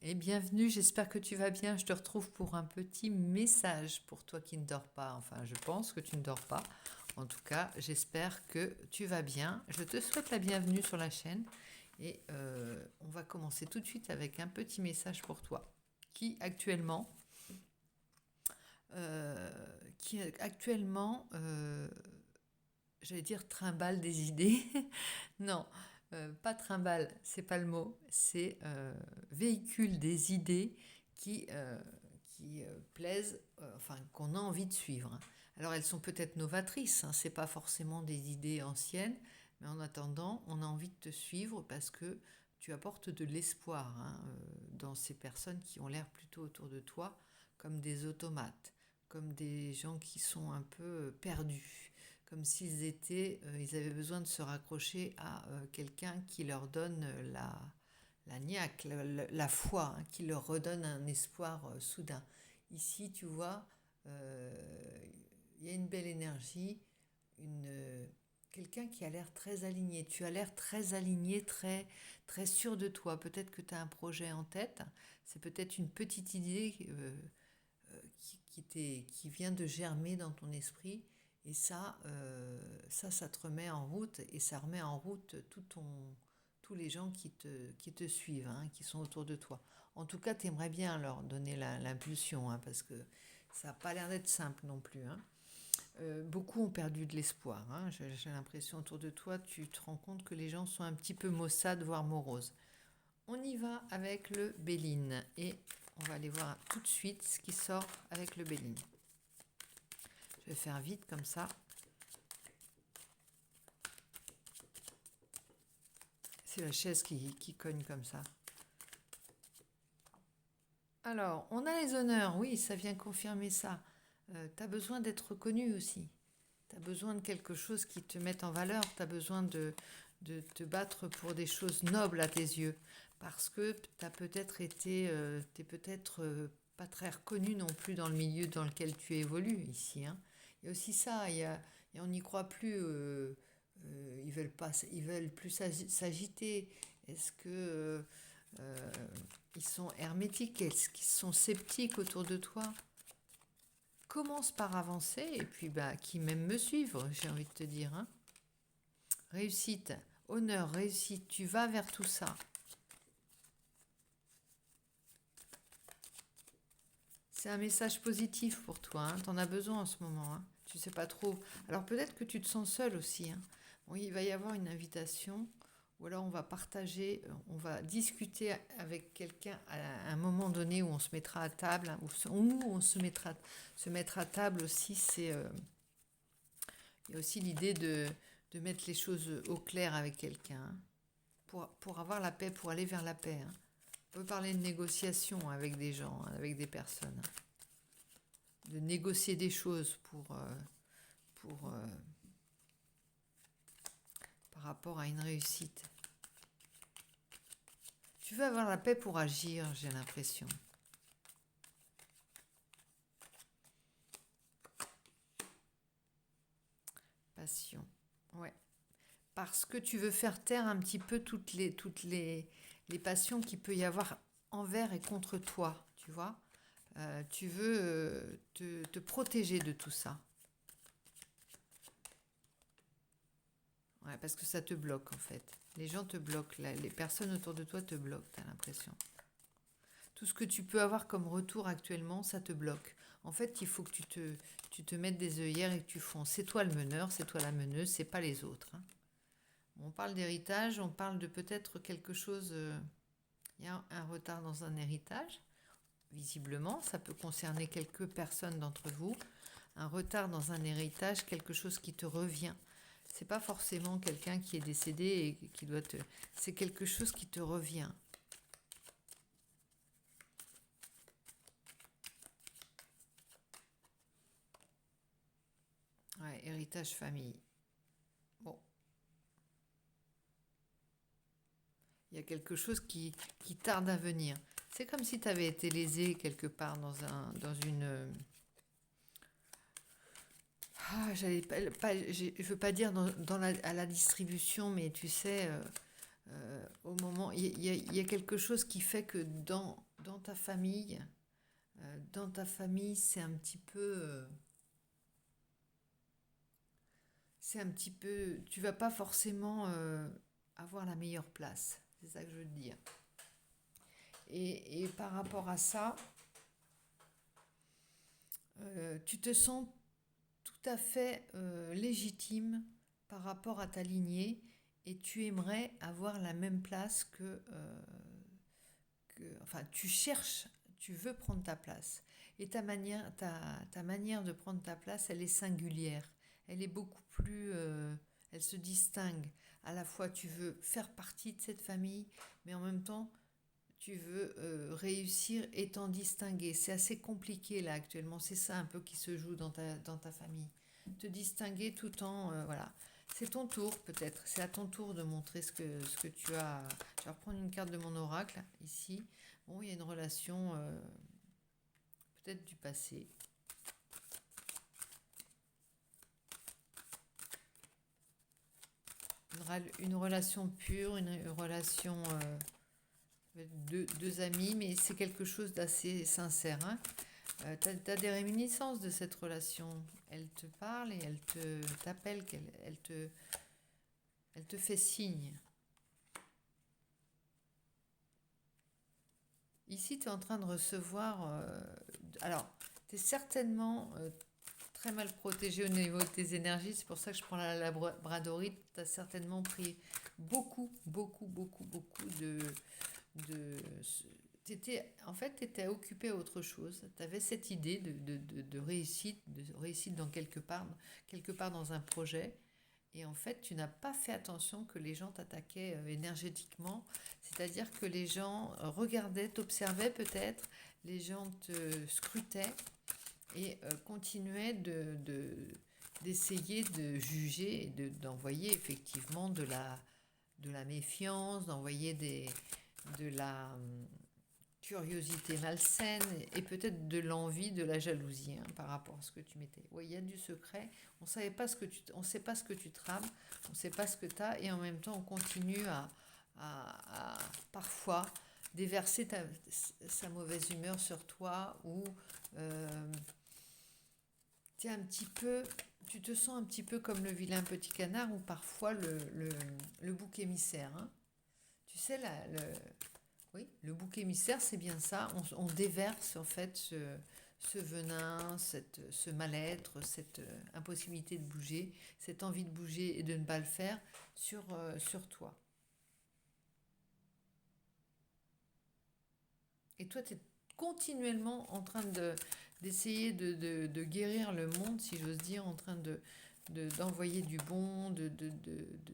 Et bienvenue, j'espère que tu vas bien. Je te retrouve pour un petit message pour toi qui ne dors pas. Enfin, je pense que tu ne dors pas. En tout cas, j'espère que tu vas bien. Je te souhaite la bienvenue sur la chaîne et on va commencer tout de suite avec un petit message pour toi qui actuellement, euh, qui actuellement, j'allais dire trimballe des idées. Non, pas trimballe, c'est pas le mot. C'est véhicule des idées qui plaisent, enfin qu'on a envie de suivre. Alors elles sont peut-être novatrices, hein, c'est pas forcément des idées anciennes, mais en attendant, on a envie de te suivre parce que tu apportes de l'espoir, hein, dans ces personnes qui ont l'air plutôt autour de toi comme des automates, comme des gens qui sont un peu perdus, comme s'ils étaient, ils avaient besoin de se raccrocher à quelqu'un qui leur donne la niaque, la foi, hein, qui leur redonne un espoir soudain. Ici, tu vois, il y a une belle énergie, quelqu'un qui a l'air très aligné. Tu as l'air très aligné, très, très sûr de toi. Peut-être que tu as un projet en tête. C'est peut-être une petite idée qui vient de germer dans ton esprit. Et ça te remet en route et ça remet en route tous les gens qui te suivent, hein, qui sont autour de toi. En tout cas, tu aimerais bien leur donner l'impulsion, hein, parce que ça n'a pas l'air d'être simple non plus, hein. Beaucoup ont perdu de l'espoir, hein. J'ai l'impression autour de toi, tu te rends compte que les gens sont un petit peu maussades, voire moroses. On y va avec le Béline et on va aller voir tout de suite ce qui sort avec le Béline. Je vais faire vite comme ça. C'est la chaise qui cogne comme ça. Alors, on a les honneurs, oui, ça vient confirmer ça. Tu as besoin d'être reconnu aussi. Tu as besoin de quelque chose qui te mette en valeur. Tu as besoin de te battre pour des choses nobles à tes yeux. Parce que tu as peut-être été, t'es peut-être pas très reconnu non plus dans le milieu dans lequel tu évolues ici, hein. Il y a aussi ça, et on n'y croit plus. Ils veulent pas, ils veulent plus s'agiter. Est-ce que euh, ils sont hermétiques? Est-ce qu'ils sont sceptiques autour de toi? Commence par avancer et puis bah, qui même me suivre, j'ai envie de te dire, hein. Réussite, honneur, réussite, tu vas vers tout ça. C'est un message positif pour toi, hein. Tu en as besoin en ce moment, hein. Tu sais pas trop. Alors peut-être que tu te sens seul aussi, hein. Bon, il va y avoir une invitation ou alors on va partager, on va discuter avec quelqu'un à un moment donné où on se mettra à table, hein, où on se mettra à table aussi. Il y a aussi l'idée de mettre les choses au clair avec quelqu'un, hein, pour avoir la paix, pour aller vers la paix, hein. On peut parler de négociation avec des gens, hein, avec des personnes, hein. De négocier des choses pour, par rapport à une réussite. Tu veux avoir la paix pour agir, j'ai l'impression. Passion. Ouais. Parce que tu veux faire taire un petit peu les passions qu'il peut y avoir envers et contre toi, tu vois. Tu veux te protéger de tout ça. Ouais, parce que ça te bloque en fait. Les gens te bloquent, les personnes autour de toi te bloquent, t'as l'impression. Tout ce que tu peux avoir comme retour actuellement, ça te bloque. En fait, il faut que tu te mettes des œillères et que tu fonces. C'est toi le meneur, c'est toi la meneuse, c'est pas les autres, hein. On parle d'héritage, on parle de peut-être quelque chose. Il y a un retard dans un héritage, visiblement. Ça peut concerner quelques personnes d'entre vous. Un retard dans un héritage, quelque chose qui te revient. C'est pas forcément quelqu'un qui est décédé et qui doit te. C'est quelque chose qui te revient. Ouais, héritage famille. Bon, il y a quelque chose qui tarde à venir. C'est comme si tu avais été lésé quelque part dans une. Ah, je veux pas dire à la distribution, mais tu sais, au moment, il y a quelque chose qui fait que dans ta famille, c'est un petit peu... tu vas pas forcément avoir la meilleure place. C'est ça que je veux te dire. Et par rapport à ça, tu te sens tout à fait légitime par rapport à ta lignée et tu aimerais avoir la même place enfin, tu cherches, tu veux prendre ta place. Et ta manière de prendre ta place, elle est singulière. Elle est beaucoup plus... elle se distingue. À la fois, tu veux faire partie de cette famille, mais en même temps, tu veux réussir et t'en distinguer. C'est assez compliqué là actuellement. C'est ça un peu qui se joue dans ta famille. Te distinguer tout en... voilà. C'est ton tour peut-être. C'est à ton tour de montrer ce que tu as. Je vais reprendre une carte de mon oracle ici. Bon, il y a une relation peut-être du passé. Une relation pure, une relation... deux amis, mais c'est quelque chose d'assez sincère. Hein. Tu as des réminiscences de cette relation. Elle te parle et elle t'appelle, elle te fait signe. Ici, tu es en train de recevoir... alors, tu es certainement très mal protégé au niveau de tes énergies. C'est pour ça que je prends la labradorite. Tu as certainement pris beaucoup de en fait, tu étais occupé à autre chose. Tu avais cette idée de réussite dans quelque part dans un projet. Et en fait, tu n'as pas fait attention que les gens t'attaquaient énergétiquement. C'est-à-dire que les gens regardaient, t'observaient peut-être, les gens te scrutaient et continuaient d'essayer de juger et d'envoyer effectivement de la méfiance, d'envoyer de la curiosité malsaine et peut-être de l'envie, de la jalousie par rapport à ce que tu mettais. Oui, il y a du secret. On savait pas on sait pas ce que tu trames, on sait pas ce que tu as et en même temps on continue à parfois déverser sa mauvaise humeur sur toi ou tu te sens un petit peu comme le vilain petit canard ou parfois le bouc émissaire. Hein. Tu sais, oui, le bouc émissaire, c'est bien ça. On déverse en fait ce venin, ce mal-être, cette impossibilité de bouger, cette envie de bouger et de ne pas le faire sur toi. Et toi, tu es continuellement en train d'essayer de guérir le monde, si j'ose dire, en train d'envoyer du bon,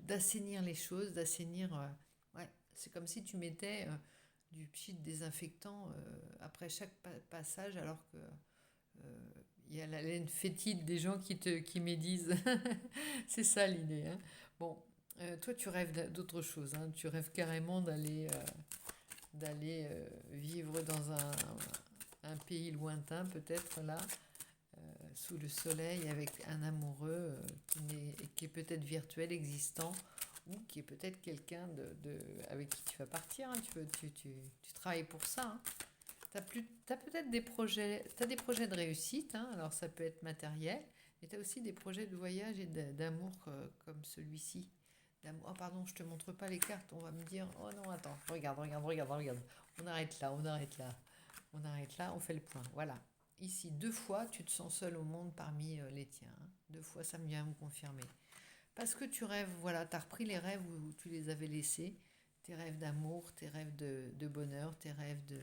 d'assainir les choses, d'assainir... ouais, c'est comme si tu mettais du pchit désinfectant après chaque passage, alors que il y a la laine fétide des gens qui médisent. C'est ça l'idée. Hein. Bon, toi, tu rêves d'autre chose. Hein. Tu rêves carrément d'aller vivre dans un pays lointain, peut-être là, sous le soleil, avec un amoureux qui est peut-être virtuel, existant, ou qui est peut-être quelqu'un avec qui tu vas partir. Hein. Tu travailles pour ça. Hein. T'as peut-être des projets, t'as des projets de réussite, hein, alors ça peut être matériel, mais tu as aussi des projets de voyage et d'amour comme celui-ci. Oh pardon, je te montre pas les cartes, on va me dire, oh non, attends, regarde. On arrête là, on fait le point. Voilà. Ici, 2 fois, tu te sens seul au monde parmi les tiens. Hein. 2 fois, ça me vient me confirmer. Parce que tu rêves, voilà, tu as repris les rêves où tu les avais laissés, tes rêves d'amour, tes rêves de bonheur, tes rêves de,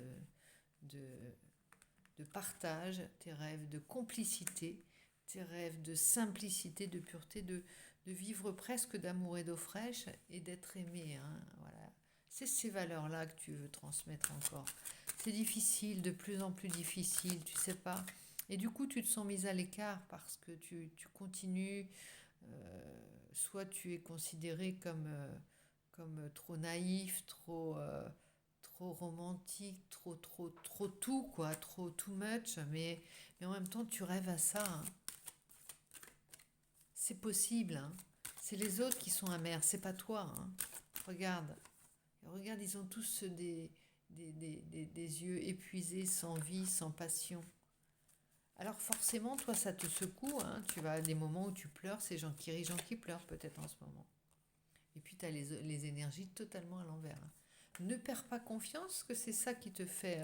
de partage, tes rêves de complicité, tes rêves de simplicité, de pureté, de vivre presque d'amour et d'eau fraîche et d'être aimé. Hein, voilà. C'est ces valeurs-là que tu veux transmettre encore. C'est difficile, de plus en plus difficile, tu sais pas. Et du coup, tu te sens mise à l'écart parce que tu continues, soit tu es considéré comme trop naïf, trop romantique, trop tout, quoi, trop too much, mais en même temps, tu rêves à ça. Hein. C'est possible, hein. C'est les autres qui sont amers, c'est pas toi. Hein. Regarde, ils ont tous des yeux épuisés, sans vie, sans passion. Alors forcément, toi, ça te secoue, hein. Tu vas à des moments où tu pleures, c'est gens qui rient, gens qui pleurent peut-être en ce moment. Et puis tu as les énergies totalement à l'envers, hein. Ne perds pas confiance, que c'est ça qui te fait...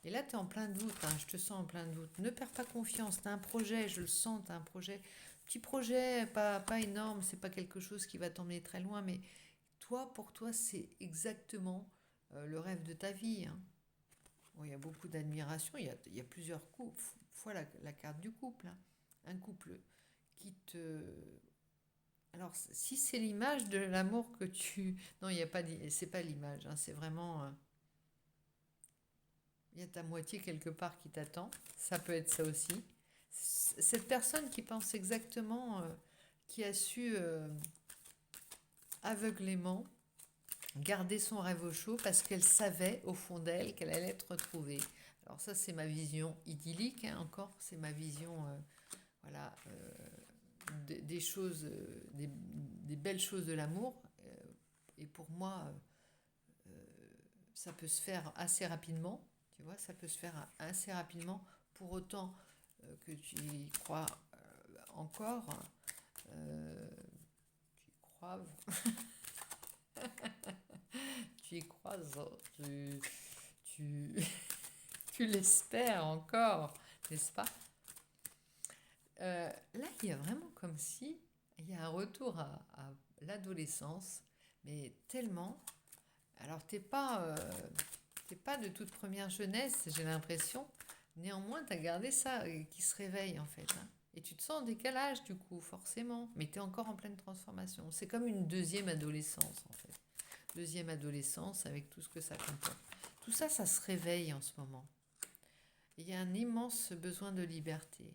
Et là, tu es en plein doute, hein, je te sens en plein doute. Ne perds pas confiance, tu as un projet, je le sens, tu as un projet. Petit projet, pas énorme, c'est pas quelque chose qui va t'emmener très loin, mais toi, pour toi, c'est exactement le rêve de ta vie, hein. Bon, il y a beaucoup d'admiration, il y a plusieurs couples, fois la carte du couple, hein. Un couple qui te... Alors, si c'est l'image de l'amour que tu... Non, il y a pas, c'est pas l'image, hein, c'est vraiment... il y a ta moitié quelque part qui t'attend, ça peut être ça aussi. Cette personne qui pense exactement, qui a su aveuglément garder son rêve au chaud parce qu'elle savait au fond d'elle qu'elle allait être retrouvée. Alors ça, c'est ma vision idyllique, hein, encore, c'est ma vision, voilà, des choses, des belles choses de l'amour. Et pour moi, ça peut se faire assez rapidement, tu vois, ça peut se faire assez rapidement, pour autant que tu y crois encore, tu y crois, tu y crois, tu, tu l'espères encore, n'est-ce pas? Là, il y a vraiment comme si il y a un retour à l'adolescence, mais tellement. Alors, t'es pas de toute première jeunesse, j'ai l'impression. Néanmoins, tu as gardé ça qui se réveille en fait, hein. Et tu te sens en décalage du coup, forcément. Mais tu es encore en pleine transformation. C'est comme une deuxième adolescence en fait. Deuxième adolescence avec tout ce que ça comporte. Tout ça, ça se réveille en ce moment. Il y a un immense besoin de liberté.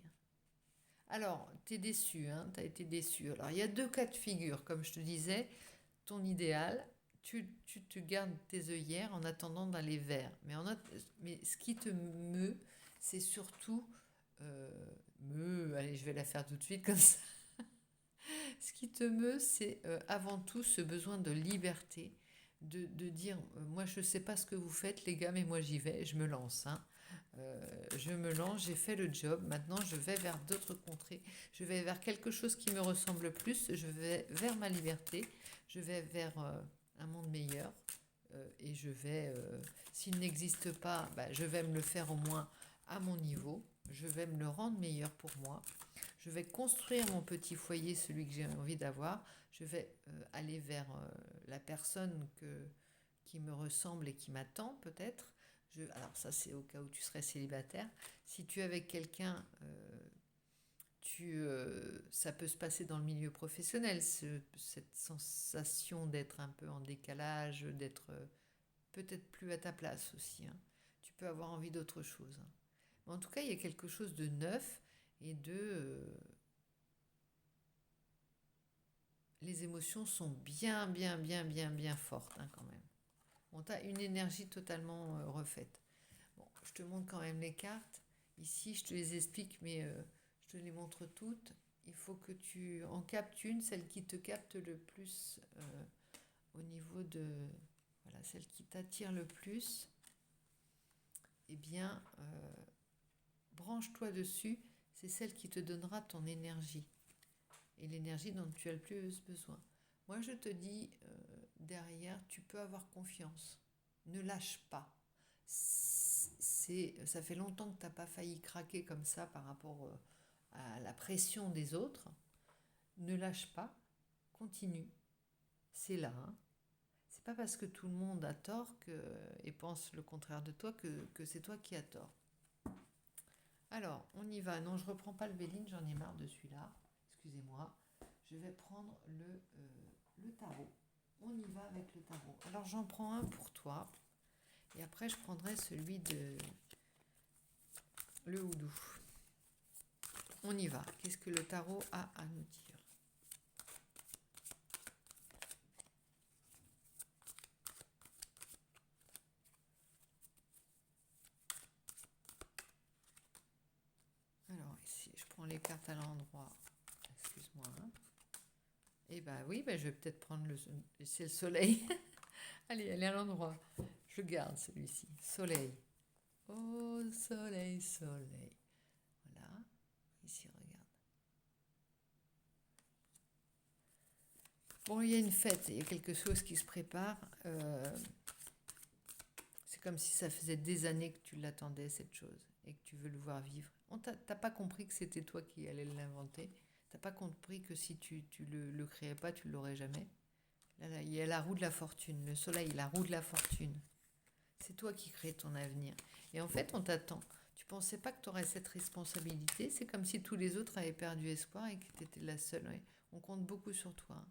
Alors, tu es déçu, hein, tu as été déçu. Alors, il y a deux cas de figure, comme je te disais. Ton idéal, tu te gardes tes œillères en attendant d'aller vers. Mais ce qui te meut, c'est surtout... allez, je vais la faire tout de suite comme ça. Ce qui te meut, c'est avant tout ce besoin de liberté, de dire, moi je ne sais pas ce que vous faites les gars, mais moi j'y vais, je me lance, hein. Je me lance, j'ai fait le job, maintenant je vais vers d'autres contrées, je vais vers quelque chose qui me ressemble plus, je vais vers ma liberté, je vais vers un monde meilleur, et je vais, s'il n'existe pas, bah, je vais me le faire au moins à mon niveau, je vais me le rendre meilleur pour moi, je vais construire mon petit foyer, celui que j'ai envie d'avoir, je vais aller vers la personne qui me ressemble et qui m'attend peut-être. Alors ça c'est au cas où tu serais célibataire. Si tu es avec quelqu'un, ça peut se passer dans le milieu professionnel, cette sensation d'être un peu en décalage, d'être peut-être plus à ta place aussi, hein. Tu peux avoir envie d'autre chose, hein. Mais en tout cas, il y a quelque chose de neuf et les émotions sont bien, bien, bien, bien, bien fortes, hein, quand même. Bon, tu as une énergie totalement refaite. Bon, je te montre quand même les cartes. Ici, je te les explique, mais je te les montre toutes. Il faut que tu en captes une, celle qui te capte le plus au niveau de... Voilà, celle qui t'attire le plus. Eh bien, branche-toi dessus. C'est celle qui te donnera ton énergie. Et l'énergie dont tu as le plus besoin. Moi, je te dis, derrière, tu peux avoir confiance. Ne lâche pas. Ça fait longtemps que tu n'as pas failli craquer comme ça par rapport à la pression des autres. Ne lâche pas, continue. C'est là, hein. C'est pas parce que tout le monde a tort et pense le contraire de toi que c'est toi qui as tort. Alors, on y va. Non, je reprends pas le Béline, j'en ai marre de celui-là. Excusez-moi. Je vais prendre le tarot. On y va avec le tarot. Alors, j'en prends un pour toi. Et après, je prendrai celui de le houdou. On y va. Qu'est-ce que le tarot a à nous dire? Alors, ici, je prends les cartes à l'endroit. Excuse-moi, hein. Eh bien oui, je vais peut-être prendre c'est le soleil. Allez, elle est à l'endroit. Je le garde celui-ci. Soleil. Oh, soleil, soleil. Voilà. Ici, regarde. Bon, il y a une fête, il y a quelque chose qui se prépare. C'est comme si ça faisait des années que tu l'attendais, cette chose, et que tu veux le voir vivre. T'as pas compris que c'était toi qui allais l'inventer. T'as pas compris que si tu le créais pas, tu l'aurais jamais. Là, il y a la roue de la fortune. Le soleil, la roue de la fortune. C'est toi qui crées ton avenir. Et en fait, on t'attend. Tu pensais pas que tu aurais cette responsabilité. C'est comme si tous les autres avaient perdu espoir et que tu étais la seule. Ouais. On compte beaucoup sur toi.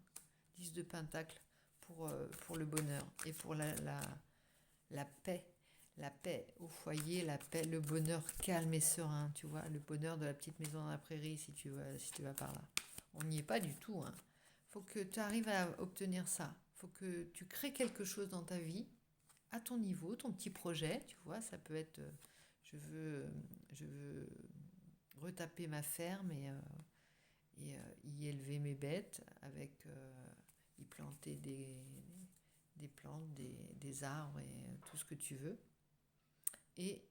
10 de Pentacle pour le bonheur et pour la paix. La paix au foyer, la paix, le bonheur calme et serein, tu vois, le bonheur de la petite maison dans la prairie, si tu vas par là. On n'y est pas du tout. Hein. Faut que tu arrives à obtenir ça. Faut que tu crées quelque chose dans ta vie, à ton niveau, ton petit projet, tu vois, ça peut être, je veux retaper ma ferme et y élever mes bêtes avec, y planter des plantes, des arbres et tout ce que tu veux. Et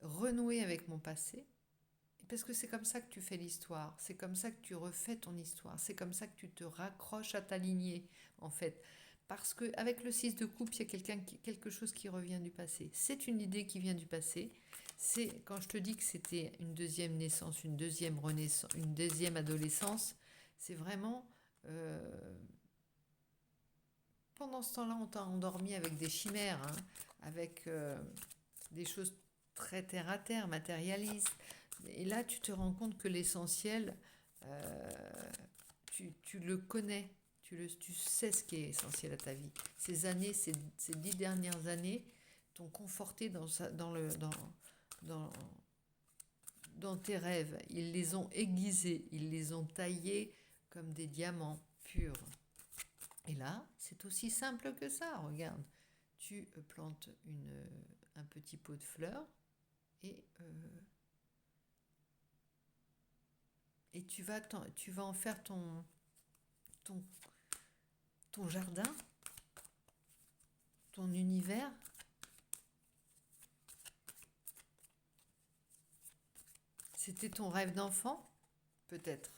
renouer avec mon passé, parce que c'est comme ça que tu fais l'histoire, c'est comme ça que tu refais ton histoire, c'est comme ça que tu te raccroches à ta lignée, en fait. Parce qu'avec le 6 de coupe, il y a quelque chose qui revient du passé. C'est une idée qui vient du passé. C'est quand je te dis que c'était une deuxième naissance, une deuxième renaissance, une deuxième adolescence, c'est vraiment... pendant ce temps-là, on t'a endormi avec des chimères, hein, avec des choses très terre à terre, matérialistes. Et là, tu te rends compte que l'essentiel, euh, tu le connais, tu sais ce qui est essentiel à ta vie. Ces années, ces 10 dernières années t'ont conforté dans, dans tes rêves. Ils les ont aiguisés, ils les ont taillés comme des diamants purs. Et là, c'est aussi simple que ça. Regarde, tu plantes un petit pot de fleurs et tu vas en faire ton, ton jardin, ton univers. C'était ton rêve d'enfant, peut-être.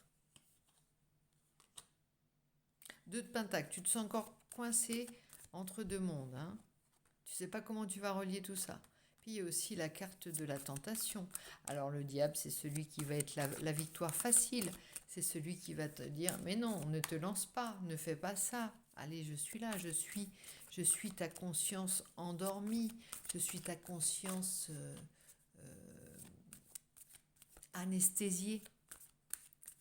2 de Pentacle, tu te sens encore coincé entre deux mondes. Hein. Tu sais pas comment tu vas relier tout ça. Puis il y a aussi la carte de la tentation. Alors le diable, c'est celui qui va être la victoire facile. C'est celui qui va te dire, mais non, ne te lance pas, ne fais pas ça. Allez, je suis là, je suis ta conscience endormie, je suis ta conscience anesthésiée.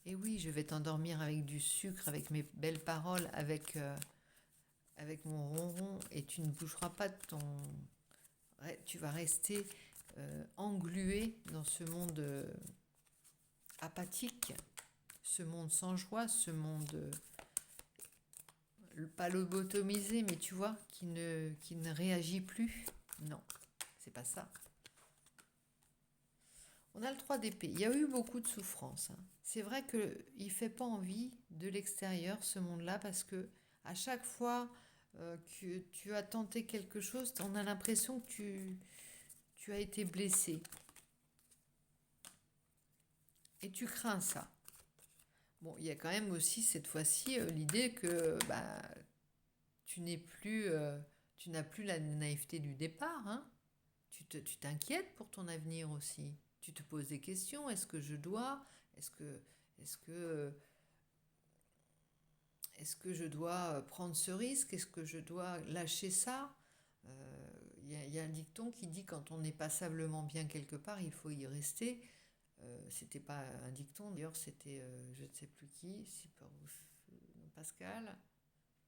Et oui, je vais t'endormir avec du sucre, avec mes belles paroles, avec mon ronron, et tu ne bougeras pas de ton... Tu vas rester englué dans ce monde apathique, ce monde sans joie, ce monde pas lobotomisé, mais tu vois, qui ne réagit plus. Non, c'est pas ça. On a le 3 d'épée. Il y a eu beaucoup de souffrance. Hein. C'est vrai qu'il ne fait pas envie de l'extérieur, ce monde-là, parce que à chaque fois que tu as tenté quelque chose, on a l'impression que tu as été blessé. Et tu crains ça. Bon, il y a quand même aussi cette fois-ci l'idée que bah, tu n'as plus la naïveté du départ. Hein. Tu t'inquiètes pour ton avenir aussi. Tu te poses des questions. Est-ce que je dois est-ce que, est-ce que je dois prendre ce risque? Est-ce que je dois lâcher ça? Y a un dicton qui dit quand on n'est passablement bien quelque part, il faut y rester. C'était pas un dicton, d'ailleurs, c'était je ne sais plus qui, Pascal,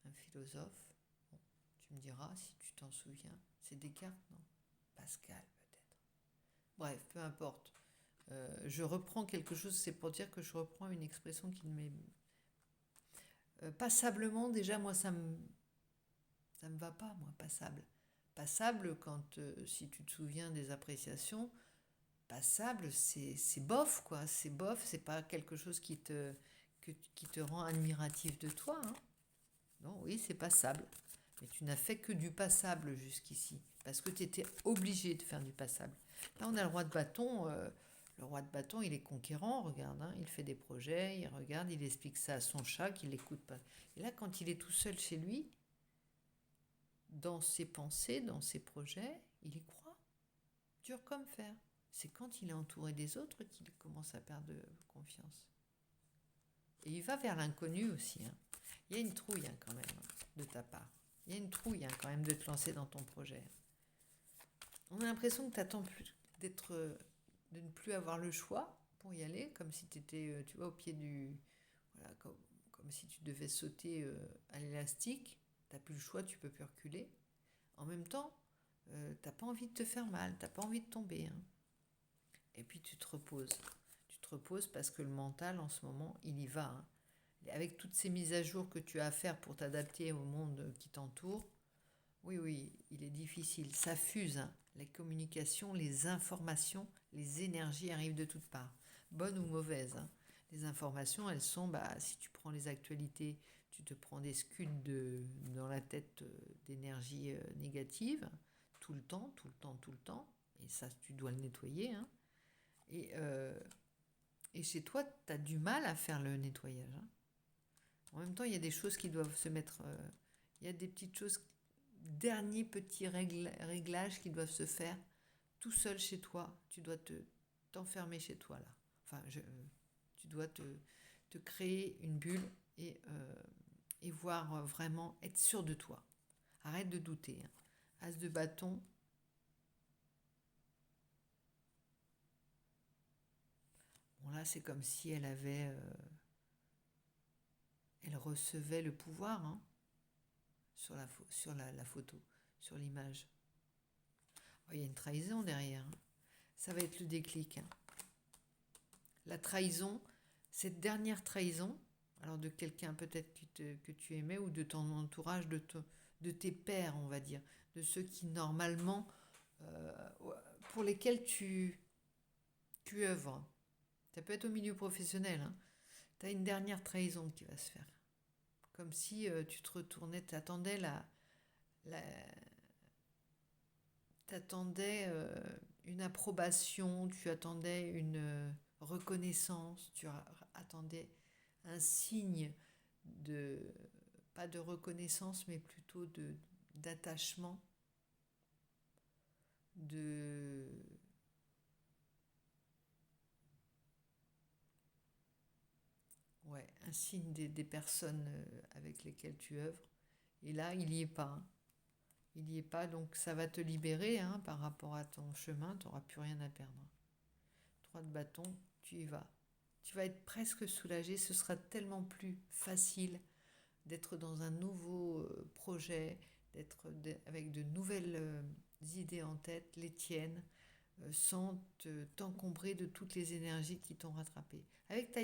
un philosophe. Bon, tu me diras si tu t'en souviens. C'est Descartes, non? Pascal, peut-être. Bref, peu importe. Je reprends quelque chose, c'est pour dire que je reprends une expression qui ne m'est... passablement, déjà, moi, ça me va pas, moi, passable. Passable, quand, si tu te souviens des appréciations, passable, c'est bof, quoi. C'est bof, c'est pas quelque chose qui te rend admiratif de toi. Hein. Non, oui, c'est passable. Mais tu n'as fait que du passable jusqu'ici, parce que tu étais obligé de faire du passable. Là, on a le roi de bâton. Le roi de bâton, il est conquérant, regarde, hein, il fait des projets, il regarde, il explique ça à son chat, qu'il l'écoute pas. Et là, quand il est tout seul chez lui, dans ses pensées, dans ses projets, il y croit, dur comme fer. C'est quand il est entouré des autres qu'il commence à perdre confiance. Et il va vers l'inconnu aussi. Hein. Il y a une trouille hein, quand même de ta part. Il y a une trouille hein, quand même de te lancer dans ton projet. On a l'impression que tu attends de ne plus avoir le choix pour y aller, comme si tu étais, tu vois, au pied du... Voilà, comme si tu devais sauter à l'élastique. Tu n'as plus le choix, tu peux plus reculer. En même temps, tu n'as pas envie de te faire mal, tu n'as pas envie de tomber. Hein. Et puis tu te reposes. Tu te reposes parce que le mental, en ce moment, il y va. Hein. Avec toutes ces mises à jour que tu as à faire pour t'adapter au monde qui t'entoure, oui, il est difficile. Ça fuse. Hein. Les communications, les informations, les énergies arrivent de toutes parts. Bonnes ou mauvaises. Hein. Les informations, elles sont, si tu prends les actualités, tu te prends des scuds dans la tête d'énergie négative, tout le temps. Et ça, tu dois le nettoyer. Hein. Et chez toi, tu as du mal à faire le nettoyage. Hein. En même temps, il y a des choses qui doivent se mettre... il y a des petites choses, derniers petits réglages qui doivent se faire tout seul chez toi. Tu dois t'enfermer chez toi, là. Enfin, tu dois te créer une bulle et voir vraiment être sûr de toi. Arrête de douter. Hein. As de bâton. Bon, là, c'est comme si elle avait... elle recevait le pouvoir hein, sur la photo, sur l'image. Oh, il y a une trahison derrière. Hein. Ça va être le déclic. Hein. La trahison, cette dernière trahison, alors de quelqu'un peut-être que tu aimais ou de ton entourage, de tes pairs, on va dire, de ceux qui normalement, pour lesquels tu œuvres. Ça peut être au milieu professionnel. Hein. Tu as une dernière trahison qui va se faire. Comme si tu te retournais, tu attendais t'attendais une approbation, tu attendais une reconnaissance, tu attendais un signe de, pas de reconnaissance, mais plutôt d'attachement, ouais, un signe des personnes avec lesquelles tu œuvres. Et là, il n'y est pas. Hein. Il n'y est pas, donc ça va te libérer hein, par rapport à ton chemin, tu n'auras plus rien à perdre. 3 de bâton, tu y vas. Tu vas être presque soulagé, ce sera tellement plus facile d'être dans un nouveau projet, avec de nouvelles idées en tête, les tiennes, sans t'encombrer de toutes les énergies qui t'ont rattrapé. Avec ta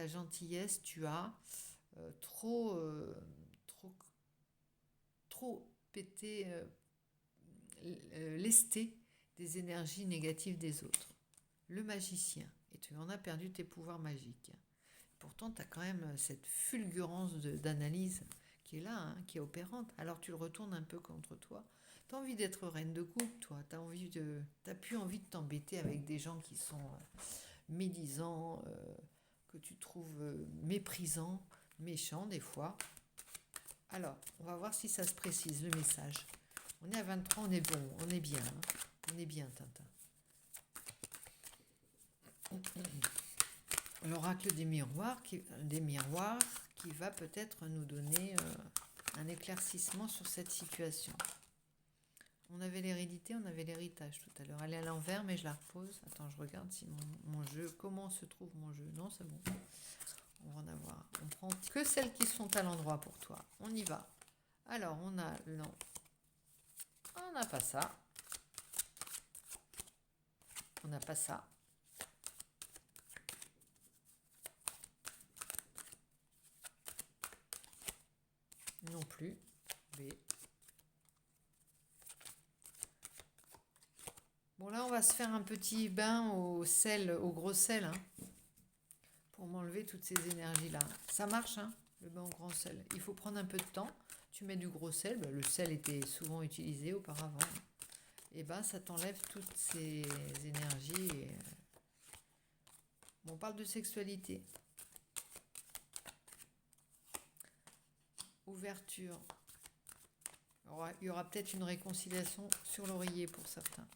gentillesse, tu as trop pété, lesté des énergies négatives des autres. Le magicien, et tu en as perdu tes pouvoirs magiques. Pourtant, tu as quand même cette fulgurance d'analyse qui est là, hein, qui est opérante. Alors tu le retournes un peu contre toi. Tu as envie d'être reine de coupe, toi. T'as plus envie de t'embêter avec des gens qui sont médisants, que tu trouves méprisants, méchants des fois. Alors, on va voir si ça se précise, le message. On est à 23, on est bon, on est bien. Hein. On est bien, Tintin. L'oracle des miroirs qui va peut-être nous donner un éclaircissement sur cette situation. On avait l'hérédité, on avait l'héritage tout à l'heure. Elle est à l'envers, mais je la repose. Attends, je regarde si mon jeu, comment se trouve mon jeu. Non, c'est bon. On va en avoir. On prend que celles qui sont à l'endroit pour toi. On y va. Alors, on a... Non. On n'a pas ça. On n'a pas ça. Non plus. B. Bon, là, on va se faire un petit bain au sel, au gros sel, hein, pour m'enlever toutes ces énergies-là. Ça marche, hein? Le bain au grand sel. Il faut prendre un peu de temps. Tu mets du gros sel. Le sel était souvent utilisé auparavant. Et ben, ça t'enlève toutes ces énergies. Bon, on parle de sexualité. Ouverture. Il y aura peut-être une réconciliation sur l'oreiller pour certains.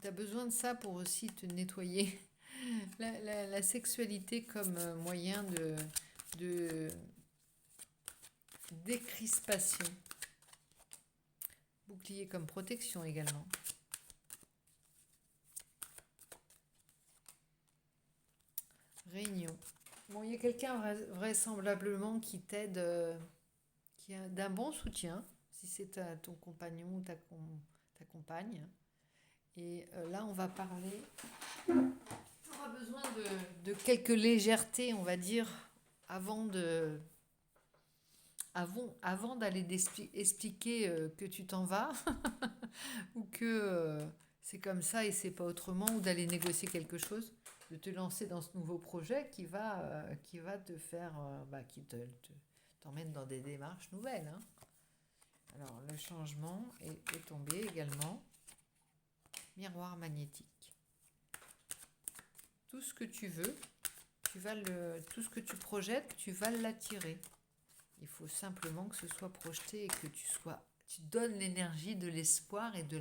Tu as besoin de ça pour aussi te nettoyer. La sexualité comme moyen de décrispation. Bouclier comme protection également. Réunion. Bon, il y a quelqu'un vraisemblablement qui t'aide, qui a d'un bon soutien, si c'est ton compagnon ou ta compagne. Et là, on va parler. Tu auras besoin de quelques légèretés, on va dire, avant d'aller expliquer que tu t'en vas ou que c'est comme ça et c'est pas autrement, ou d'aller négocier quelque chose, de te lancer dans ce nouveau projet qui va te faire, t'emmène dans des démarches nouvelles. Hein. Alors, le changement est tombé également. Miroir magnétique. Tout ce que tu veux, tout ce que tu projettes, tu vas l'attirer. Il faut simplement que ce soit projeté et que tu donnes l'énergie de l'espoir et de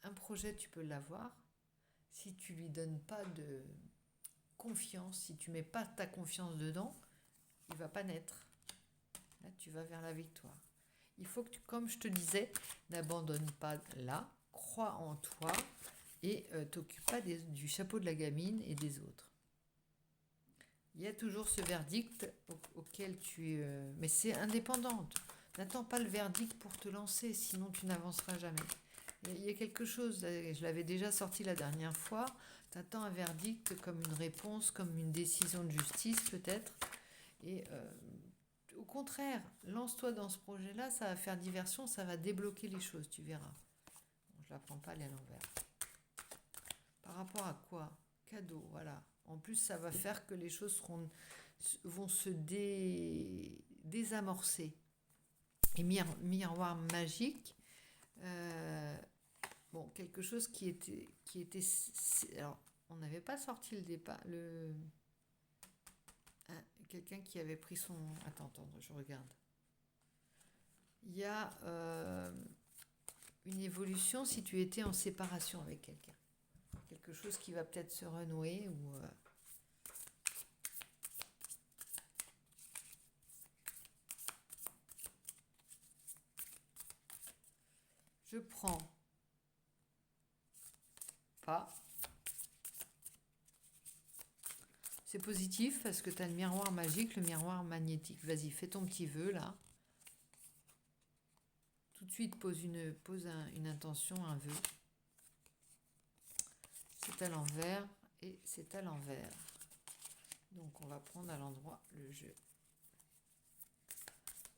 un projet, tu peux l'avoir. Si tu lui donnes pas de confiance, si tu mets pas ta confiance dedans, il va pas naître. Là, tu vas vers la victoire. Il faut que, comme je te disais, n'abandonne pas là, crois en toi et t'occupe pas du chapeau de la gamine et des autres. Il y a toujours ce verdict auquel tu es... mais c'est indépendant. N'attends pas le verdict pour te lancer, sinon tu n'avanceras jamais. Il y a quelque chose, je l'avais déjà sorti la dernière fois, tu attends un verdict comme une réponse, comme une décision de justice peut-être. Et au contraire, lance-toi dans ce projet-là, ça va faire diversion, ça va débloquer les choses, tu verras. Bon, je ne la prends pas, elle est à l'envers. Par rapport à quoi? Cadeau, voilà. En plus, ça va faire que les choses vont se désamorcer. Et miroir magique, bon, quelque chose qui était alors, on n'avait pas sorti le départ, quelqu'un qui avait pris son... Attends, je regarde. Il y a une évolution si tu étais en séparation avec quelqu'un. Quelque chose qui va peut-être se renouer ou... Je prends pas. C'est positif parce que tu as le miroir magique, le miroir magnétique. Vas-y, fais ton petit vœu là. Tout de suite, pose une intention, un vœu. C'est à l'envers et c'est à l'envers. Donc on va prendre à l'endroit le jeu.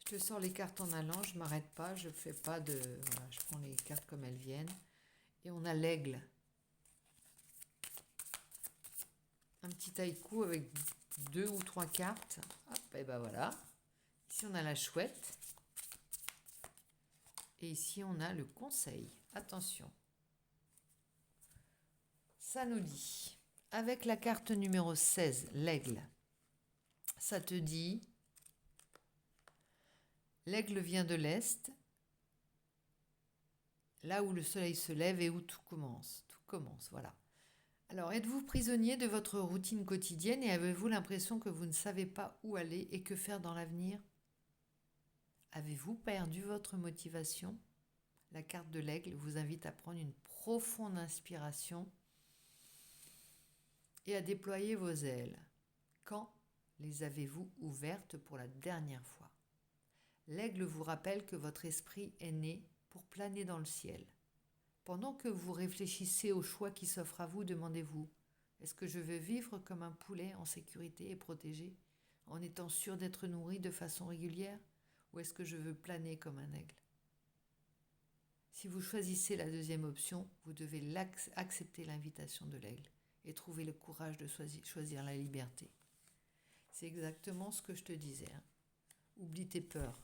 Je te sors les cartes en allant, je ne m'arrête pas, je fais pas de... Voilà, je prends les cartes comme elles viennent. Et on a l'aigle. Un petit haïku avec 2 ou 3 cartes. Hop, et ben voilà. Ici on a la chouette. Et ici on a le conseil. Attention. Ça nous dit, avec la carte numéro 16, l'aigle, ça te dit, l'aigle vient de l'Est, là où le soleil se lève et où tout commence. Tout commence, voilà. Alors, êtes-vous prisonnier de votre routine quotidienne et avez-vous l'impression que vous ne savez pas où aller et que faire dans l'avenir? Avez-vous perdu votre motivation? La carte de l'aigle vous invite à prendre une profonde inspiration et à déployer vos ailes. Quand les avez-vous ouvertes pour la dernière fois? L'aigle vous rappelle que votre esprit est né pour planer dans le ciel. Pendant que vous réfléchissez au choix qui s'offre à vous, demandez-vous, est-ce que je veux vivre comme un poulet en sécurité et protégé, en étant sûr d'être nourri de façon régulière, ou est-ce que je veux planer comme un aigle? Si vous choisissez la deuxième option, vous devez accepter l'invitation de l'aigle et trouver le courage de choisir la liberté. C'est exactement ce que je te disais. Hein. Oublie tes peurs.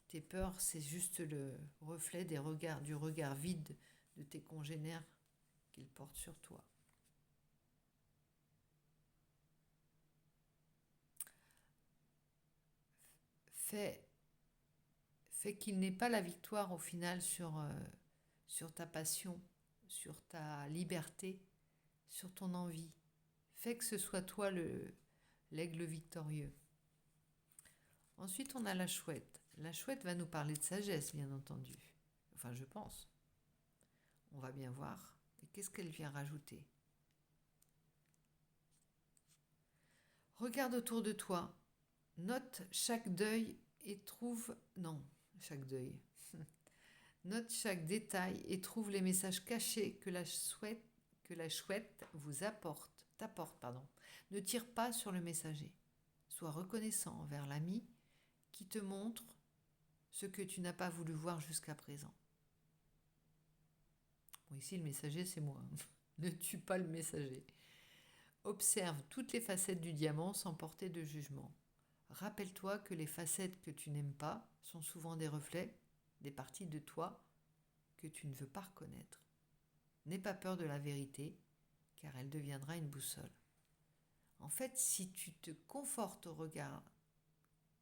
Tes peurs, c'est juste le reflet du regard vide de tes congénères qu'ils portent sur toi. Fais qu'il n'ait pas la victoire au final sur ta passion, sur ta liberté, sur ton envie. Fais que ce soit toi l'aigle victorieux. Ensuite, on a la chouette. La chouette va nous parler de sagesse, bien entendu. Enfin, je pense. On va bien voir. Et qu'est-ce qu'elle vient rajouter? Regarde autour de toi. Note chaque deuil et trouve... Non, chaque deuil. Note chaque détail et trouve les messages cachés que la chouette t'apporte. Ne tire pas sur le messager. Sois reconnaissant envers l'ami qui te montre ce que tu n'as pas voulu voir jusqu'à présent. Bon, ici, le messager, c'est moi. Ne tue pas le messager. Observe toutes les facettes du diamant sans porter de jugement. Rappelle-toi que les facettes que tu n'aimes pas sont souvent des reflets, des parties de toi que tu ne veux pas reconnaître. N'aie pas peur de la vérité, car elle deviendra une boussole. En fait, si tu te confortes au regard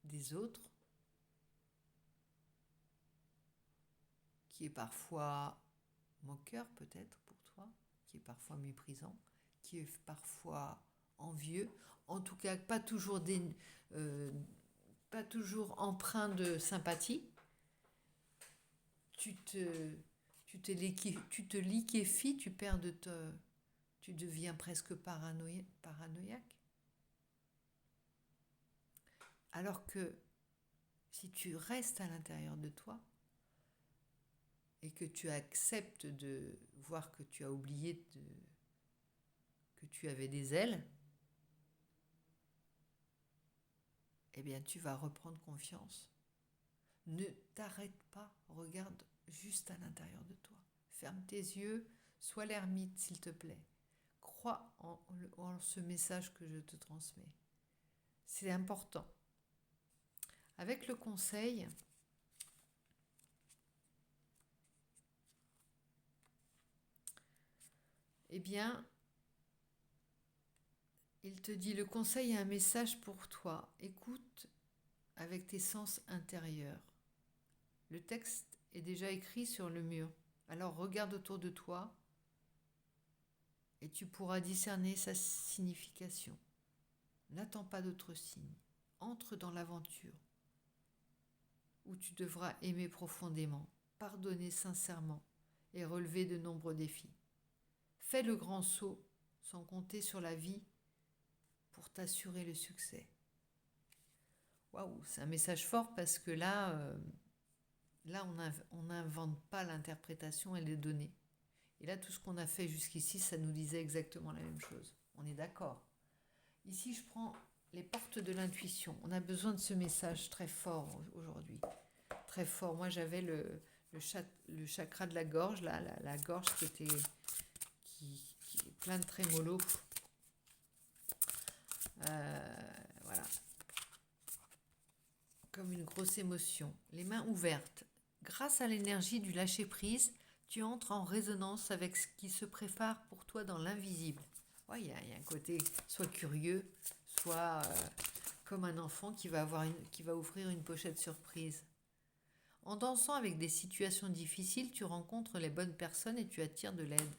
des autres, qui est parfois moqueur peut-être pour toi, qui est parfois méprisant, qui est parfois envieux, en tout cas pas toujours empreint de sympathie, tu te liquéfies, tu deviens presque paranoïaque. Alors que si tu restes à l'intérieur de toi et que tu acceptes de voir que tu as oublié que tu avais des ailes, eh bien tu vas reprendre confiance. Ne t'arrête pas, regarde juste à l'intérieur de toi. Ferme tes yeux, sois l'ermite s'il te plaît. Crois en ce message que je te transmets. C'est important. Avec le conseil, eh bien, il te dit, le conseil a un message pour toi. Écoute avec tes sens intérieurs. Le texte est déjà écrit sur le mur. Alors regarde autour de toi et tu pourras discerner sa signification. N'attends pas d'autres signes. Entre dans l'aventure où tu devras aimer profondément, pardonner sincèrement et relever de nombreux défis. Fais le grand saut sans compter sur la vie pour t'assurer le succès. Waouh, c'est un message fort parce que là on n'invente pas l'interprétation, elle est donnée. Et là, tout ce qu'on a fait jusqu'ici, ça nous disait exactement la même chose. On est d'accord. Ici, je prends les portes de l'intuition. On a besoin de ce message très fort aujourd'hui. Très fort. Moi, j'avais le chakra de la gorge, là, la gorge qui est plein de trémolo. Voilà. Comme une grosse émotion. Les mains ouvertes. Grâce à l'énergie du lâcher-prise, tu entres en résonance avec ce qui se prépare pour toi dans l'invisible. Ouais, il y a un côté soit curieux, soit comme un enfant qui va ouvrir une pochette surprise. En dansant avec des situations difficiles, tu rencontres les bonnes personnes et tu attires de l'aide.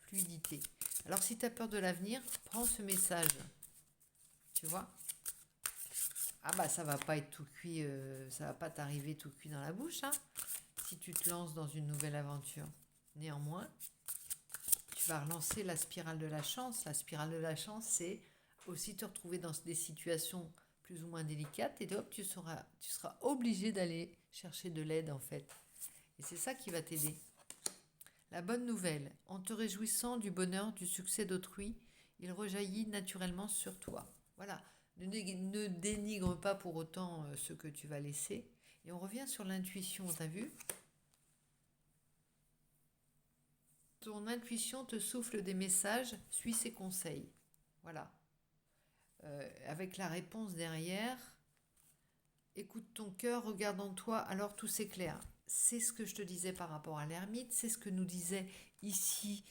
Fluidité. Alors si tu as peur de l'avenir, prends ce message. Tu vois ? Ah bah ça va pas être tout cuit, ça va pas t'arriver tout cuit dans la bouche, hein, si tu te lances dans une nouvelle aventure. Néanmoins, tu vas relancer la spirale de la chance. La spirale de la chance, c'est aussi te retrouver dans des situations plus ou moins délicates et hop, tu seras obligé d'aller chercher de l'aide en fait. Et c'est ça qui va t'aider. La bonne nouvelle, en te réjouissant du bonheur, du succès d'autrui, il rejaillit naturellement sur toi. Voilà. Ne dénigre pas pour autant ce que tu vas laisser. Et on revient sur l'intuition, t'as vu ? ton intuition te souffle des messages, suis ses conseils. Voilà. Avec la réponse derrière, écoute ton cœur, regarde en toi, alors tout s'éclaire. C'est ce que je te disais par rapport à l'ermite, c'est ce que nous disait ici.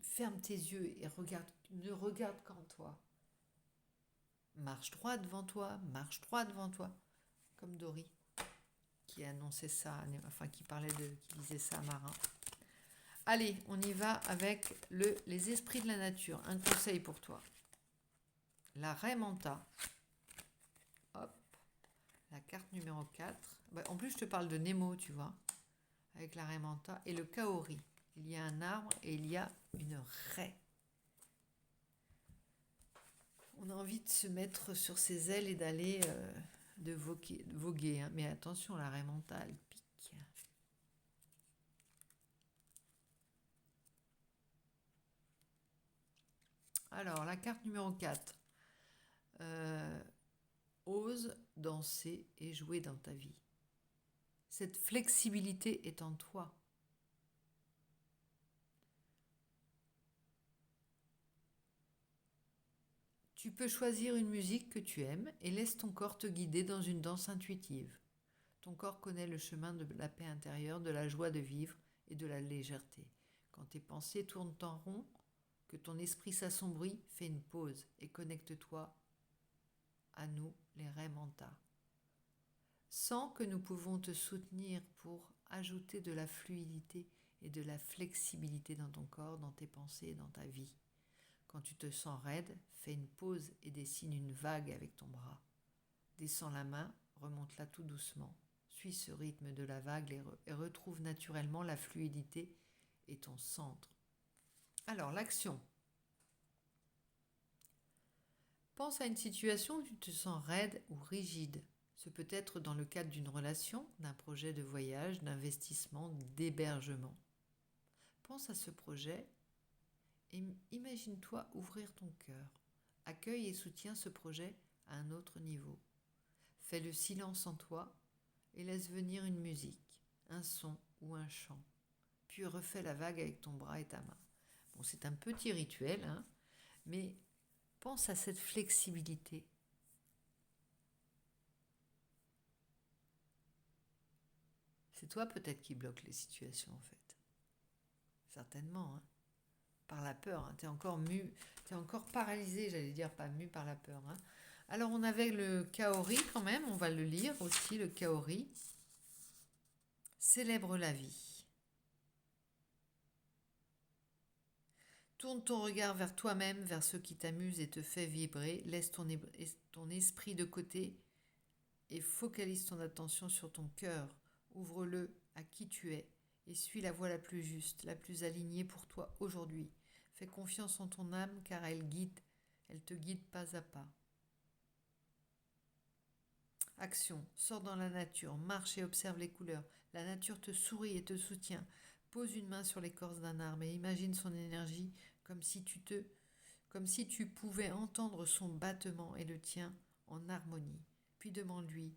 Ferme tes yeux et regarde, ne regarde qu'en toi. Marche droit devant toi, marche droit devant toi, comme Dory qui annonçait ça, enfin qui qui disait ça à Marin. Allez, on y va avec les esprits de la nature. Un conseil pour toi. La Raie Manta. Hop. La carte numéro 4. En plus, je te parle de Nemo, tu vois. Avec la Raie Manta. Et le Kaori. Il y a un arbre et il y a une raie. On a envie de se mettre sur ses ailes et d'aller de voguer. Hein. Mais attention, la Raie Manta, elle pique. Alors, la carte numéro 4. Ose danser et jouer dans ta vie. Cette flexibilité est en toi. Tu peux choisir une musique que tu aimes et laisse ton corps te guider dans une danse intuitive. Ton corps connaît le chemin de la paix intérieure, de la joie de vivre et de la légèreté. Quand tes pensées tournent en rond, que ton esprit s'assombrit, fais une pause et connecte-toi à nous, les Raie Manta. Sens que nous pouvons te soutenir pour ajouter de la fluidité et de la flexibilité dans ton corps, dans tes pensées et dans ta vie. Quand tu te sens raide, fais une pause et dessine une vague avec ton bras. Descends la main, remonte-la tout doucement. Suis ce rythme de la vague et retrouve naturellement la fluidité et ton centre. Alors, l'action. Pense à une situation où tu te sens raide ou rigide. Ce peut être dans le cadre d'une relation, d'un projet de voyage, d'investissement, d'hébergement. Pense à ce projet et imagine-toi ouvrir ton cœur. Accueille et soutiens ce projet à un autre niveau. Fais le silence en toi et laisse venir une musique, un son ou un chant. Puis refais la vague avec ton bras et ta main. Bon, c'est un petit rituel, hein, mais pense à cette flexibilité. C'est toi peut-être qui bloque les situations en fait. Certainement, hein. Par la peur. Hein. Tu es encore mu, tu es encore paralysé, j'allais dire, pas mu par la peur. Hein. Alors on avait le Kaori quand même, on va le lire aussi, le Kaori. Célèbre la vie. Tourne ton regard vers toi-même, vers ce qui t'amuse et te fait vibrer. Laisse ton esprit de côté et focalise ton attention sur ton cœur. Ouvre-le à qui tu es et suis la voie la plus juste, la plus alignée pour toi aujourd'hui. Fais confiance en ton âme car elle te guide pas à pas. Action, sors dans la nature, marche et observe les couleurs. La nature te sourit et te soutient. Pose une main sur l'écorce d'un arbre et imagine son énergie comme si tu pouvais entendre son battement et le tien en harmonie. Puis demande-lui,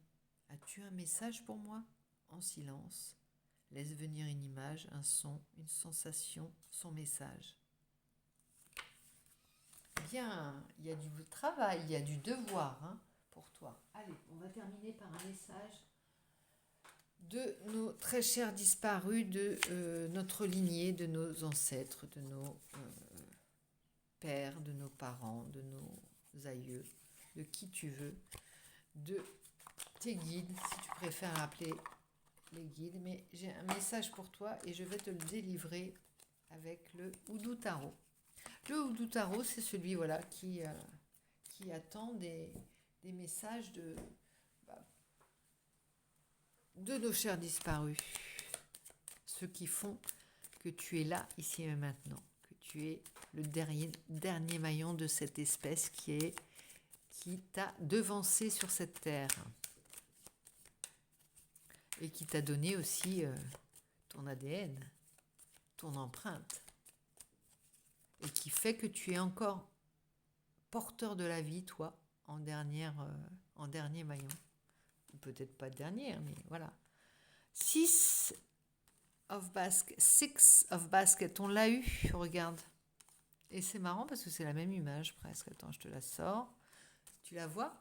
as-tu un message pour moi ? En silence, laisse venir une image, un son, une sensation, son message. Bien, il y a du travail, il y a du devoir hein, pour toi. Allez, on va terminer par un message de nos très chers disparus, de notre lignée, de nos ancêtres, de nos pères, de nos parents, de nos aïeux, de qui tu veux, de tes guides, si tu préfères appeler les guides. Mais j'ai un message pour toi et je vais te le délivrer avec le Houdou Tarot. Le Houdou Tarot, c'est celui voilà, qui attend des messages de nos chers disparus. Ceux qui font que tu es là, ici et maintenant. Que tu es le dernier maillon de cette espèce qui t'a devancé sur cette terre. Et qui t'a donné aussi ton ADN, ton empreinte. Et qui fait que tu es encore porteur de la vie, toi, en dernier maillon. Peut-être pas dernière, mais voilà. 6 of basket, six of basket, on l'a eu, regarde. Et c'est marrant parce que c'est la même image presque. Attends, je te la sors. Tu la vois?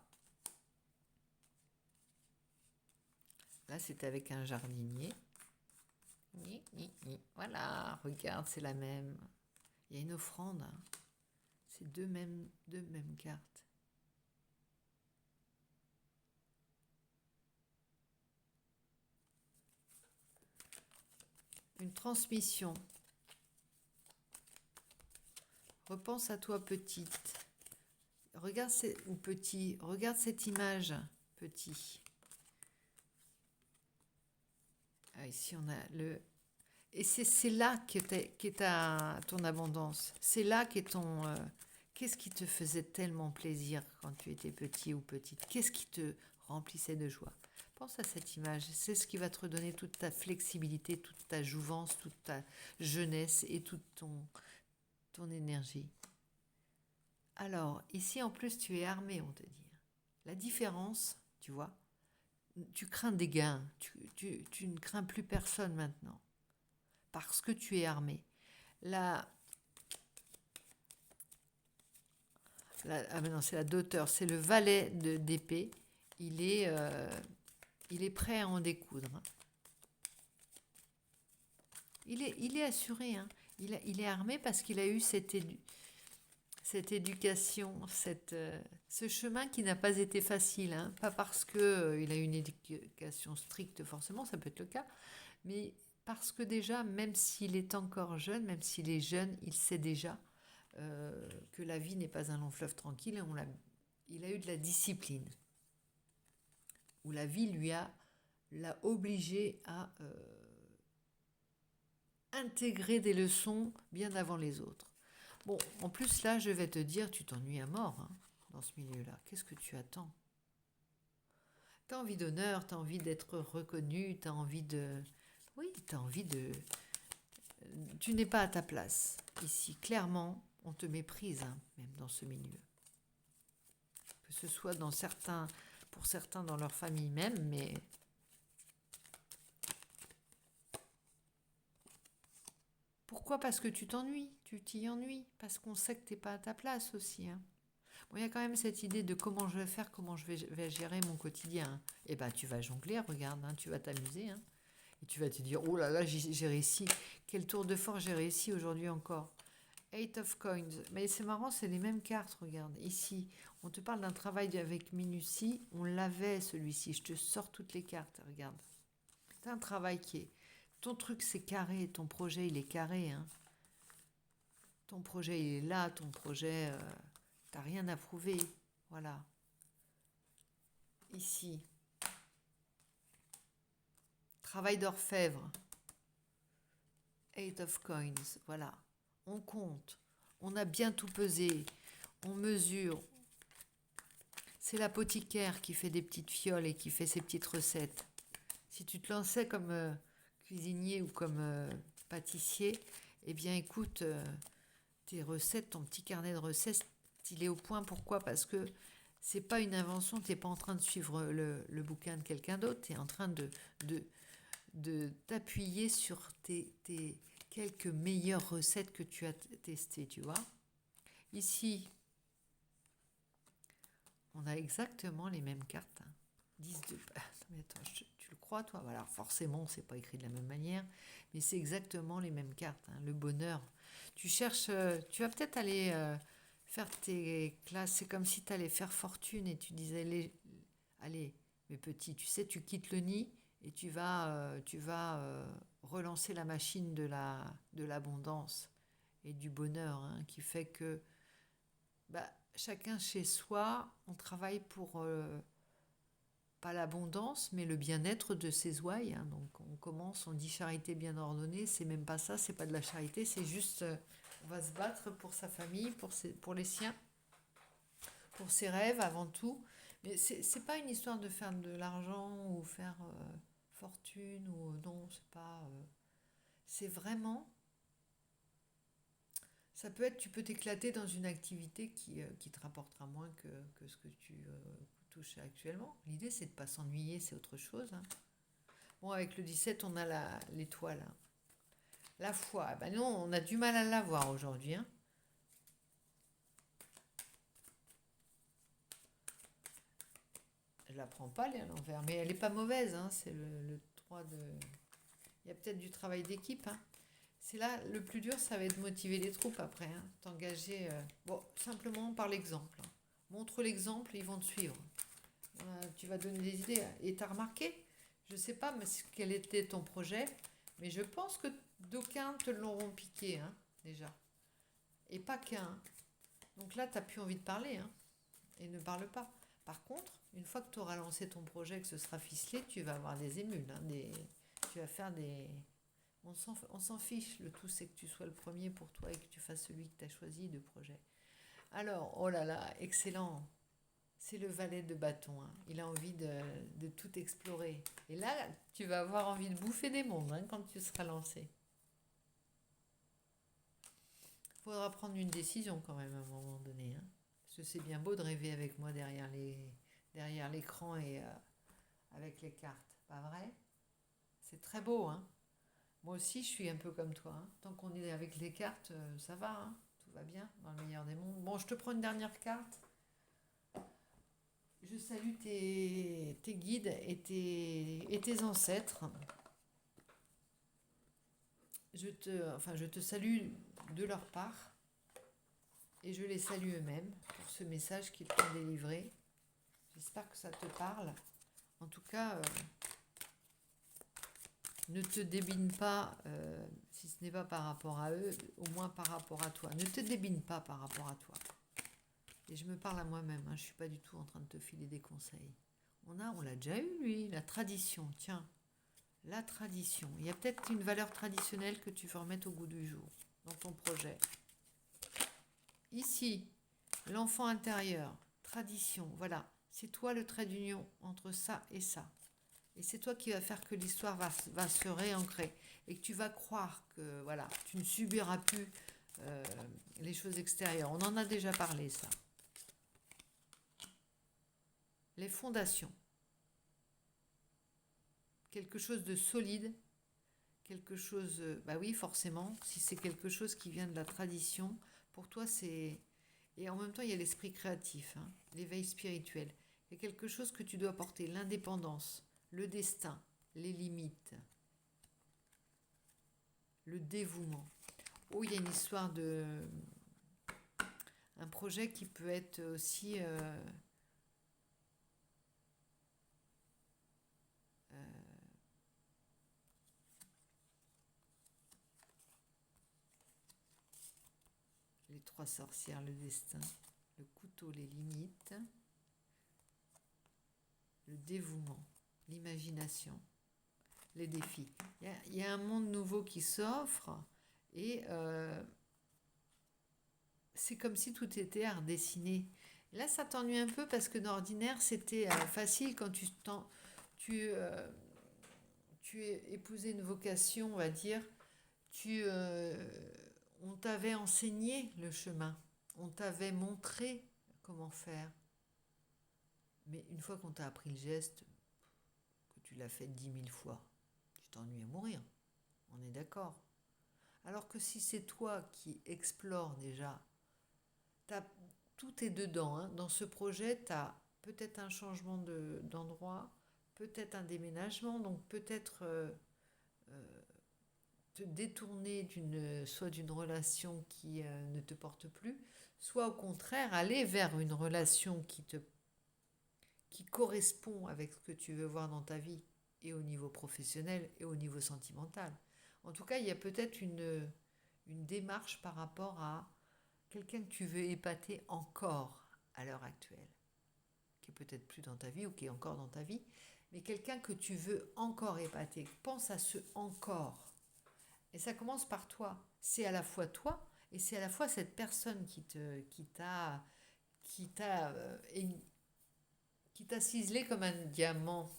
Là, c'était avec un jardinier. Voilà, regarde, c'est la même. Il y a une offrande. Hein. C'est deux mêmes cartes. Une transmission. Repense à toi petite. Regarde ou petit. Regarde cette image petit. Ah, ici on a le. Et c'est là qu'est ton abondance. C'est là qu'est ton. Qu'est-ce qui te faisait tellement plaisir quand tu étais petit ou petite? Qu'est-ce qui te remplissait de joie? Pense à cette image. C'est ce qui va te redonner toute ta flexibilité, toute ta jouvence, toute ta jeunesse et toute ton énergie. Alors, ici en plus, tu es armé, on te dit. La différence, tu vois, tu crains des gains. Tu ne crains plus personne maintenant. Parce que tu es armé. Ah mais non, c'est la d'auteur, c'est le valet d'épée. Il est prêt à en découdre. Hein. Il est assuré. Hein. Il est armé parce qu'il a eu cette éducation, ce chemin qui n'a pas été facile. Hein. Pas parce qu'il a eu une éducation stricte, forcément, ça peut être le cas, mais parce que déjà, même s'il est encore jeune, même s'il est jeune, il sait déjà que la vie n'est pas un long fleuve tranquille et il a eu de la discipline. Où la vie l'a obligé à intégrer des leçons bien avant les autres. Bon, en plus là, je vais te dire, tu t'ennuies à mort hein, dans ce milieu-là. Qu'est-ce que tu attends? Tu as envie d'honneur, tu as envie d'être reconnu, tu as envie de... Oui, tu as envie de... Tu n'es pas à ta place. Ici, clairement, on te méprise, hein, même dans ce milieu. Que ce soit pour certains dans leur famille même, mais... Pourquoi? Parce que tu t'ennuies, tu t'y ennuies, parce qu'on sait que tu n'es pas à ta place aussi. Hein. Bon, il y a quand même cette idée de comment je vais faire, comment je vais gérer mon quotidien. Hein. Eh bien, tu vas jongler, regarde, hein, tu vas t'amuser. Hein. Et tu vas te dire, oh là là, j'ai réussi. Quel tour de force j'ai réussi aujourd'hui encore. Eight of Coins. Mais c'est marrant, c'est les mêmes cartes, regarde. Ici, on te parle d'un travail avec minutie. On l'avait, celui-ci. Je te sors toutes les cartes, regarde. C'est un travail qui est... Ton truc, c'est carré. Ton projet, il est carré. Hein. Ton projet, il est là. Ton projet, t'as rien à prouver. Voilà. Ici. Travail d'orfèvre. Eight of Coins. Voilà. On compte. On a bien tout pesé. On mesure. C'est l'apothicaire qui fait des petites fioles et qui fait ses petites recettes. Si tu te lançais comme cuisinier ou comme pâtissier, eh bien écoute, tes recettes, ton petit carnet de recettes, il est au point. Pourquoi? Parce que c'est pas une invention, tu n'es pas en train de suivre le bouquin de quelqu'un d'autre, tu es en train de t'appuyer sur tes quelques meilleures recettes que tu as testées, tu vois. Ici, on a exactement les mêmes cartes. Hein. 10 de... Mais attends, tu le crois, toi? Voilà, forcément, c'est pas écrit de la même manière, mais c'est exactement les mêmes cartes. Hein. Le bonheur. Tu cherches... tu vas peut-être aller faire tes classes. C'est comme si tu allais faire fortune et tu disais, allez, mes petits, tu sais, tu quittes le nid et tu vas relancer la machine de l'abondance et du bonheur, hein, qui fait que chacun chez soi, on travaille pour pas l'abondance, mais le bien-être de ses ouailles. Hein. Donc on commence, on dit charité bien ordonnée, c'est même pas ça, c'est pas de la charité, c'est juste on va se battre pour sa famille, pour les siens, pour ses rêves avant tout. Mais c'est pas une histoire de faire de l'argent ou faire fortune ou non, c'est pas. C'est vraiment. Ça peut être, tu peux t'éclater dans une activité qui te rapportera moins que ce que tu touches actuellement. L'idée, c'est de ne pas s'ennuyer, c'est autre chose. Hein. Bon, avec le 17, on a l'étoile. Hein. La foi, ben non, on a du mal à l'avoir aujourd'hui, hein. Je la prends pas, elle est à l'envers, mais elle n'est pas mauvaise, hein. C'est le 3 de... Il y a peut-être du travail d'équipe, hein. C'est là, le plus dur, ça va être de motiver les troupes après, hein. T'engager, bon, simplement par l'exemple, hein. Montre l'exemple, ils vont te suivre. Tu vas donner des idées. Et tu as remarqué, je ne sais pas quel était ton projet, mais je pense que d'aucuns te l'auront piqué, hein, déjà. Et pas qu'un, hein. Donc là, tu n'as plus envie de parler, hein, et ne parle pas. Par contre, une fois que tu auras lancé ton projet, que ce sera ficelé, tu vas avoir des émules, hein, tu vas faire des... On s'en fiche, le tout c'est que tu sois le premier pour toi et que tu fasses celui que tu as choisi de projet. Alors, oh là là, excellent. C'est le valet de bâton, hein. Il a envie de tout explorer. Et là, tu vas avoir envie de bouffer des mondes, hein, quand tu seras lancé. Il faudra prendre une décision quand même à un moment donné, hein. Parce que c'est bien beau de rêver avec moi derrière l'écran et avec les cartes. Pas vrai? C'est très beau, hein. Moi aussi, je suis un peu comme toi, hein. Tant qu'on est avec les cartes, ça va, hein. Tout va bien, dans le meilleur des mondes. Bon, je te prends une dernière carte. Je salue tes guides et tes ancêtres. Je te salue de leur part et je les salue eux-mêmes pour ce message qu'ils t'ont délivré. J'espère que ça te parle. En tout cas, ne te débine pas, si ce n'est pas par rapport à eux, au moins par rapport à toi. Ne te débine pas par rapport à toi. Et je me parle à moi-même, hein, je ne suis pas du tout en train de te filer des conseils. On l'a déjà eu, lui, la tradition, tiens. La tradition. Il y a peut-être une valeur traditionnelle que tu veux remettre au goût du jour dans ton projet. Ici, l'enfant intérieur, tradition, voilà. C'est toi le trait d'union entre ça et ça. Et c'est toi qui vas faire que l'histoire va se réancrer. Et que tu vas croire que voilà, tu ne subiras plus les choses extérieures. On en a déjà parlé, ça. Les fondations. Quelque chose de solide. Quelque chose, bah oui, forcément, si c'est quelque chose qui vient de la tradition, pour toi c'est... Et en même temps, il y a l'esprit créatif, hein, l'éveil spirituel. Il y a quelque chose que tu dois porter, l'indépendance, le destin, les limites, le dévouement. Oh, il y a une histoire de... Un projet qui peut être aussi... les trois sorcières, le destin, le couteau, les limites, le dévouement, l'imagination, les défis. Il y a un monde nouveau qui s'offre et c'est comme si tout était à redessiner. Là, ça t'ennuie un peu parce que d'ordinaire, c'était facile quand tu, euh, tu épousais une vocation, on va dire. On t'avait enseigné le chemin. On t'avait montré comment faire. Mais une fois qu'on t'a appris le geste, que tu l'as fait 10 000 fois, tu t'ennuies à mourir. On est d'accord. Alors que si c'est toi qui explores déjà, tout est dedans, hein. Dans ce projet, tu as peut-être un changement d'endroit, peut-être un déménagement, donc peut-être te détourner soit d'une relation qui ne te porte plus, soit au contraire aller vers une relation qui correspond avec ce que tu veux voir dans ta vie, et au niveau professionnel et au niveau sentimental. En tout cas, il y a peut-être une démarche par rapport à quelqu'un que tu veux épater encore à l'heure actuelle, qui est peut-être plus dans ta vie ou qui est encore dans ta vie, mais quelqu'un que tu veux encore épater. Pense à ce encore. Et ça commence par toi. C'est à la fois toi et c'est à la fois cette personne qui t'a ciselé comme un diamant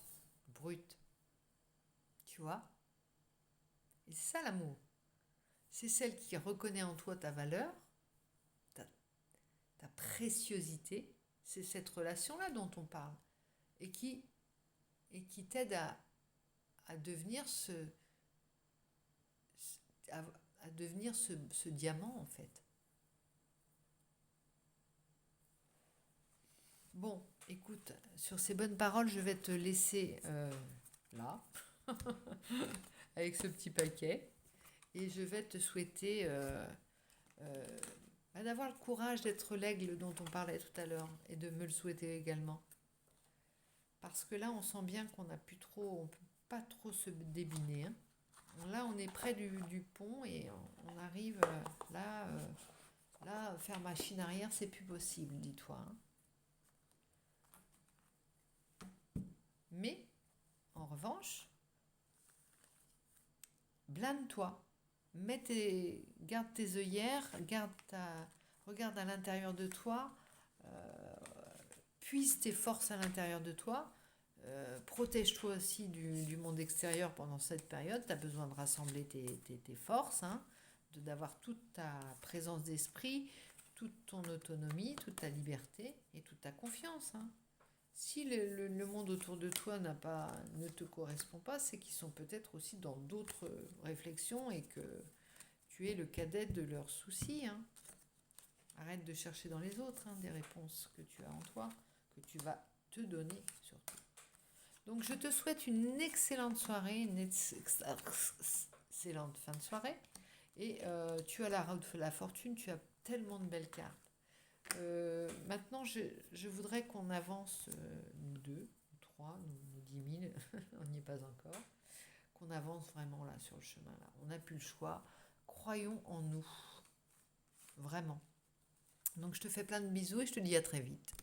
brut. Tu vois? Et c'est ça l'amour. C'est celle qui reconnaît en toi ta valeur, ta, ta préciosité. C'est cette relation-là dont on parle. Et qui t'aide à devenir à devenir ce diamant en fait. Bon, écoute, sur ces bonnes paroles, je vais te laisser là, avec ce petit paquet, et je vais te souhaiter d'avoir le courage d'être l'aigle dont on parlait tout à l'heure, et de me le souhaiter également. Parce que là, on sent bien qu'on n'a plus trop, on peut pas trop se débiner, hein. Là, on est près du pont et on arrive là, faire machine arrière, c'est plus possible, dis-toi, hein. Mais, en revanche, blâme-toi. Garde tes œillères, regarde à l'intérieur de toi, puise tes forces à l'intérieur de toi, protège-toi aussi du monde extérieur pendant cette période. Tu as besoin de rassembler tes forces, hein, d'avoir toute ta présence d'esprit, toute ton autonomie, toute ta liberté et toute ta confiance, hein. Si le monde autour de toi ne te correspond pas, c'est qu'ils sont peut-être aussi dans d'autres réflexions et que tu es le cadet de leurs soucis, hein. Arrête de chercher dans les autres, hein, des réponses que tu as en toi, que tu vas te donner surtout. Donc je te souhaite une excellente soirée, une excellente fin de soirée. Et tu as la fortune, tu as tellement de belles cartes. Maintenant, je voudrais qu'on avance, nous deux, nous trois, nous 10 000, on n'y est pas encore, qu'on avance vraiment là sur le chemin. Là. On n'a plus le choix. Croyons en nous. Vraiment. Donc je te fais plein de bisous et je te dis à très vite.